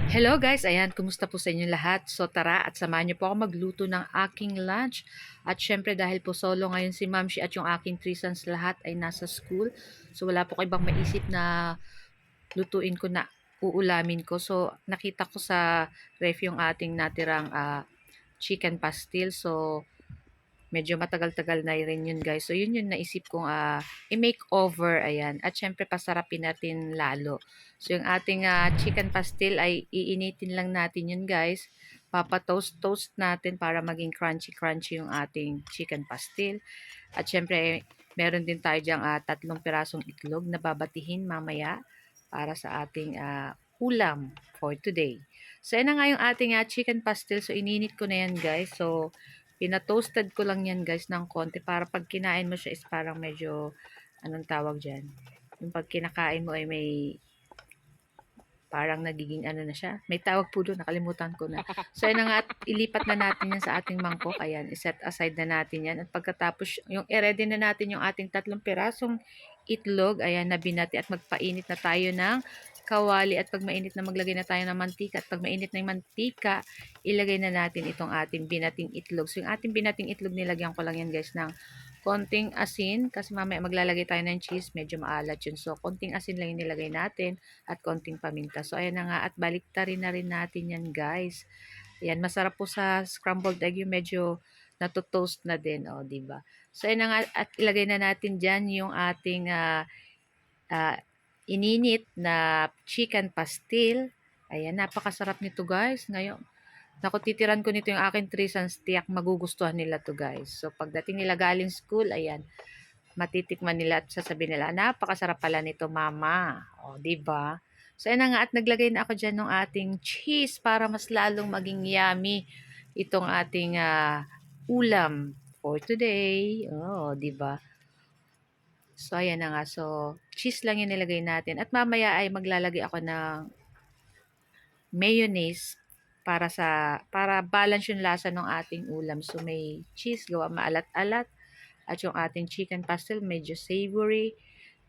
Hello guys, ayan, kumusta po sa inyo lahat? So tara at samahan niyo po ako magluto ng aking lunch. At syempre dahil po solo ngayon si Mamshi at yung aking three sons lahat ay nasa school. So wala po kayo ibang maisip na lutuin ko na uulamin ko. So nakita ko sa ref yung ating natirang chicken pastil. So medyo matagal-tagal na rin yun guys. So yun yung naisip kong i-make over, ayan. At syempre pasarapin natin lalo. So yung ating chicken pastil ay iinitin lang natin yun guys. Papa-toast natin para maging crunchy-crunchy yung ating chicken pastil. At syempre meron din tayo dyang 3 pirasong itlog na babatihin mamaya para sa ating ulam for today. So yan na nga yung ating chicken pastil. So ininit ko na yan guys. So pinatoasted ko lang yan guys ng konti para pag kinain mo siya is parang medyo, anong tawag dyan? Yung pag kinakain mo ay may parang nagiging ano na siya. May tawag po doon, nakalimutan ko na. So yun na nga, at ilipat na natin yan sa ating mangkok. Ayan, iset aside na natin yan. At pagkatapos, yung i-ready na natin yung ating 3 pirasong itlog. Ayan, na binati at magpainit na tayo ng kawali at pag mainit na maglagay na tayo ng mantika at pag mainit na yung mantika, ilagay na natin itong ating binating itlog. So yung ating binating itlog nilagyan ko lang yan guys ng konting asin kasi mamaya maglalagay tayo ng cheese, medyo maalat yun. So konting asin lang yung nilagay natin at konting paminta. So ayan na nga at baliktarin na rin natin yan guys. Ayan, masarap po sa scrambled egg yung medyo nato-toast na din, oh, 'di ba? So ayan na nga at ilagay na natin diyan yung ating uh, ininit na chicken pastil. Ayan, napakasarap nito guys. Ngayon, naku, titiran ko nito yung aking three sons. Tiyak magugustuhan nila to guys. So, pagdating nila galing school, ayan, matitikman nila at sasabihin nila, napakasarap pala nito, mama. O, diba? So, ayan na nga at naglagay na ako dyan ng ating cheese para mas lalong maging yummy itong ating ulam for today. Oh, diba? So, ayan na nga. So, cheese lang yung nilagay natin. At mamaya ay maglalagay ako ng mayonnaise para balance yung lasa ng ating ulam. So, may cheese, gawa maalat-alat. At yung ating chicken pastel, medyo savory.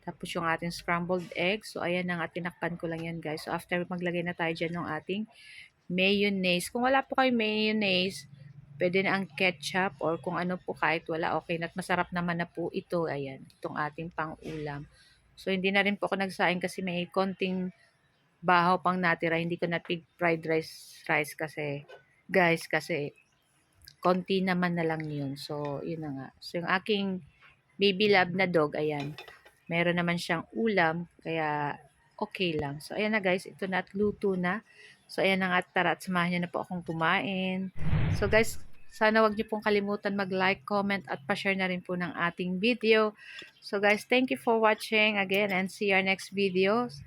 Tapos yung ating scrambled egg. So, ayan na nga. Tinakpan ko lang yan, guys. So, after maglagay na tayo dyan ng ating mayonnaise. Kung wala po kayo mayonnaise, pwede na ang ketchup or kung ano po kahit wala, okay na. At masarap naman na po ito. Ayan, itong ating pang-ulam. So, hindi na rin po ako nagsaing kasi may konting bahaw pang natira. Hindi ko na fried rice kasi, guys, kasi konti naman na lang yun. So, yun na nga. So, yung aking baby love na dog, ayan, meron naman siyang ulam, kaya okay lang. So, ayan na guys, ito na at luto na. So, ayan na nga, tara at samahan niyo na po akong kumain. So, guys, sana wag niyo pong kalimutan mag-like, comment, at pa-share na rin po ng ating video. So, guys, thank you for watching again and see our next videos.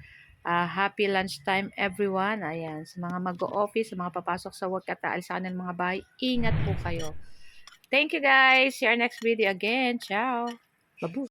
Happy lunchtime everyone. Ayan, sa mga mag-o-office, sa mga papasok sa work at aalisan ng mga bahay, ingat po kayo. Thank you guys. See our next video again. Ciao. Babu.